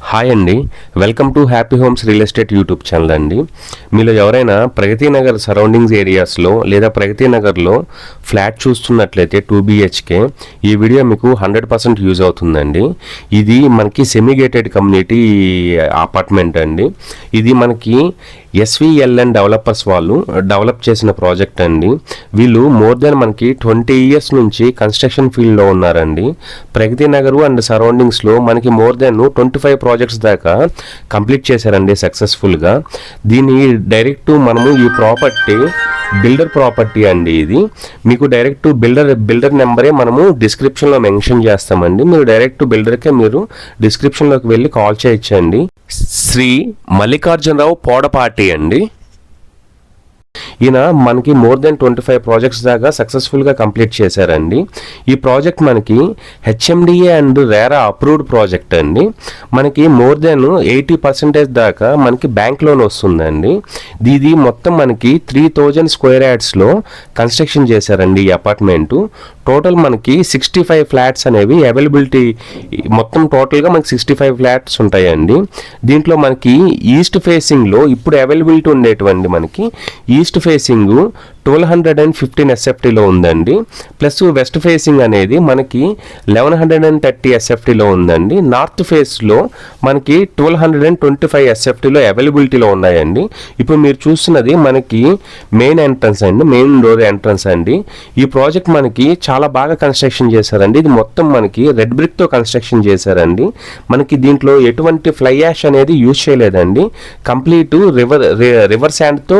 Hi అండి, welcome to happy homes real estate YouTube channel అండి. మీలో ఎవరైనా ప్రగతి నగర్ సరౌండింగ్స్ ఏరియాస్లో లేదా ప్రగతి నగర్లో ఫ్లాట్ చూస్తున్నట్లయితే 2 BHK ఈ వీడియో మీకు 100% యూజ్ అవుతుందండి. ఇది మనకి సెమీ గేటెడ్ కమ్యూనిటీ అపార్ట్మెంట్ అండి. ఇది మనకి SVLN డెవలపర్స్ వాళ్ళు డెవలప్ చేసిన ప్రాజెక్ట్ అండి. వీళ్ళు మోర్ దెన్ మనకి 20 years నుంచి కన్స్ట్రక్షన్ ఫీల్డ్లో ఉన్నారండి. ప్రగతి నగర్ అండ్ సరౌండింగ్స్లో మనకి మోర్ దెన్ 25 ప్రాజెక్ట్స్ దాకా కంప్లీట్ చేశారండి సక్సెస్ఫుల్గా. దీన్ని డైరెక్ట్ మనము ఈ ప్రాపర్టీ బిల్డర్ ప్రాపర్టీ అండి. ఇది మీకు డైరెక్ట్ బిల్డర్ నెంబరే మనము డిస్క్రిప్షన్లో మెన్షన్ చేస్తామండి. మీరు డైరెక్ట్ బిల్డర్కే మీరు డిస్క్రిప్షన్లోకి వెళ్ళి కాల్ చేయొచ్చండి. శ్రీ మల్లికార్జునరావు పోడపాటి అండి. ఈయన మనకి మోర్ దెన్ 25 ప్రాజెక్ట్స్ దాకా సక్సెస్ఫుల్గా కంప్లీట్ చేశారండి. ఈ ప్రాజెక్ట్ మనకి HMDA and RERA approved project అండి. మనకి మోర్ దెన్ 80% దాకా మనకి బ్యాంక్ లోన్ వస్తుందండి. ఇది మొత్తం మనకి 3000 స్క్వేర్ యార్డ్స్లో కన్స్ట్రక్షన్ చేశారండి ఈ అపార్ట్మెంటు. టోటల్ మనకి 65 ఫ్లాట్స్ అనేవి అవైలబిలిటీ, మొత్తం టోటల్గా మనకి 65 ఫ్లాట్స్ ఉంటాయండి. దీంట్లో మనకి ఈస్ట్ ఫేసింగ్లో ఇప్పుడు అవైలబిలిటీ ఉండేటువంటి మనకి ఈస్ట్ ఫేసింగ్ 1215 SFTలో ఉందండి. ప్లస్ వెస్ట్ ఫేసింగ్ అనేది మనకి 1130 SFTలో ఉందండి. నార్త్ ఫేస్లో మనకి 1225 SFTలో అవైలబిలిటీలో ఉన్నాయండి. ఇప్పుడు మీరు చూస్తున్నది మనకి మెయిన్ ఎంట్రన్స్ అండి, మెయిన్ డోర్ ఎంట్రన్స్ అండి. ఈ ప్రాజెక్ట్ మనకి చాలా బాగా కన్స్ట్రక్షన్ చేశారండి. ఇది మొత్తం మనకి రెడ్ బ్రిక్తో కన్స్ట్రక్షన్ చేశారండి. మనకి దీంట్లో ఎటువంటి ఫ్లై యాష్ అనేది యూజ్ చేయలేదండి. కంప్లీట్ రివర్ శాండ్తో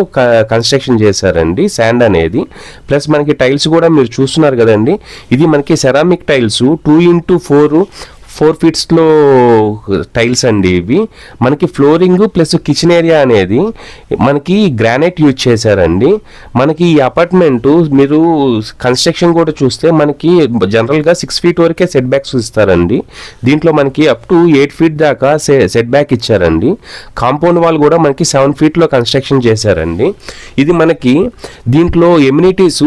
కన్స్ట్రక్షన్ చేశారండి. శాండ్ అనేది ప్లస్ మనకి టైల్స్ కూడా మీరు చూస్తున్నారు కదండి. ఇది మనకి సెరామిక్ టైల్స్ 2x4 ఫీట్స్లో టైల్స్ అండి. ఇవి మనకి ఫ్లోరింగ్ ప్లస్ కిచెన్ ఏరియా అనేది మనకి గ్రానైట్ యూజ్ చేశారండి. మనకి ఈ అపార్ట్మెంటు మీరు కన్స్ట్రక్షన్ కూడా చూస్తే మనకి జనరల్గా 6 feet వరకే సెట్ బ్యాక్స్ ఇస్తారండి. దీంట్లో మనకి అప్ టు 8 feet దాకా సెట్ బ్యాక్ ఇచ్చారండి. కాంపౌండ్ వాల్ కూడా మనకి 7 feetలో కన్స్ట్రక్షన్ చేశారండి. ఇది మనకి దీంట్లో ఎమ్యూనిటీస్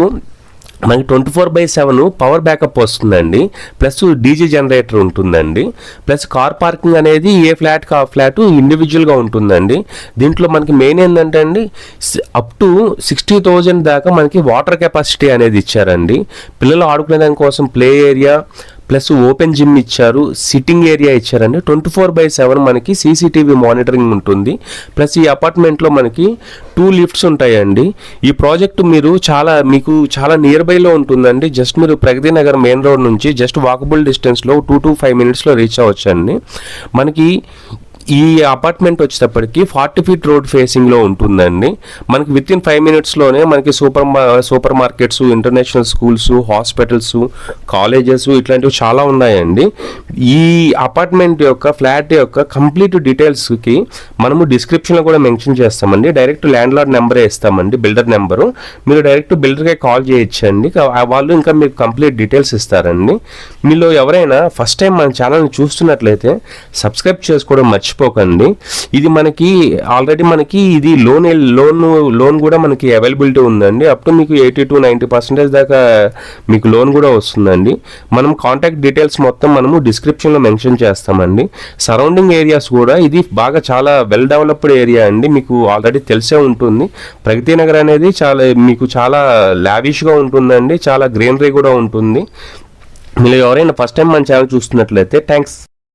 మనకి 24/7 పవర్ బ్యాకప్ వస్తుందండి. ప్లస్ డీజీ జనరేటర్ ఉంటుందండి. ప్లస్ కార్ పార్కింగ్ అనేది ఏ ఫ్లాట్కి ఆ ఫ్లాట్ ఇండివిజువల్గా ఉంటుందండి. దీంట్లో మనకి మెయిన్ ఏంటంటే అండి, అప్ టు 60,000 దాకా మనకి వాటర్ కెపాసిటీ అనేది ఇచ్చారండి. పిల్లలు ఆడుకునే దానికోసం play area plus open gym ఇచ్చారు, సిట్టింగ్ ఏరియా ఇచ్చారండి. 24/7 మనకి CCTV మానిటరింగ్ ఉంటుంది. ప్లస్ ఈ అపార్ట్మెంట్లో మనకి 2 lifts ఉంటాయండి. ఈ ప్రాజెక్టు మీకు చాలా నియర్ బైలో ఉంటుందండి. జస్ట్ మీరు ప్రగతి నగర్ మెయిన్ రోడ్ నుంచి జస్ట్ వాకబుల్ డిస్టెన్స్లో 2 to 5 minutesలో రీచ్ అవ్వచ్చండి. మనకి ఈ అపార్ట్మెంట్ వచ్చేటప్పటికి 40 feet రోడ్ ఫేసింగ్లో ఉంటుందండి. మనకి విత్ ఇన్ 5 minutesలోనే మనకి super markets, international schools, hospitals, colleges ఇట్లాంటివి చాలా ఉన్నాయండి. ఈ అపార్ట్మెంట్ యొక్క ఫ్లాట్ యొక్క కంప్లీట్ డీటెయిల్స్కి మనము డిస్క్రిప్షన్లో కూడా మెన్షన్ చేస్తామండి. డైరెక్ట్ ల్యాండ్ లార్డ్ నెంబరే ఇస్తామండి, బిల్డర్ నెంబరు. మీరు డైరెక్ట్ బిల్డర్కే కాల్ చేయొచ్చండి. వాళ్ళు ఇంకా మీకు కంప్లీట్ డీటెయిల్స్ ఇస్తారండి. మీలో ఎవరైనా ఫస్ట్ టైం మన ఛానల్ని చూస్తున్నట్లయితే సబ్స్క్రైబ్ చేసుకోవడం మర్చిపోకండి. ఇది మనకి ఆల్రెడీ మనకి ఇది లోన్ కూడా మనకి అవైలబిలిటీ ఉందండి. అప్ టు మీకు 80 to 90% దాకా మీకు లోన్ కూడా వస్తుందండి. మనం కాంటాక్ట్ డీటెయిల్స్ మొత్తం మనము డిస్క్రిప్షన్లో మెన్షన్ చేస్తామండి. సరౌండింగ్ ఏరియాస్ కూడా ఇది బాగా చాలా వెల్ డెవలప్డ్ ఏరియా అండి. మీకు ఆల్రెడీ తెలిసే ఉంటుంది. ప్రగతి నగర్ అనేది మీకు చాలా లావిష్గా ఉంటుందండి. చాలా గ్రీనరీ కూడా ఉంటుంది. మీరు ఎవరైనా ఫస్ట్ టైం మన ఛానల్ చూస్తున్నట్లయితే థ్యాంక్స్.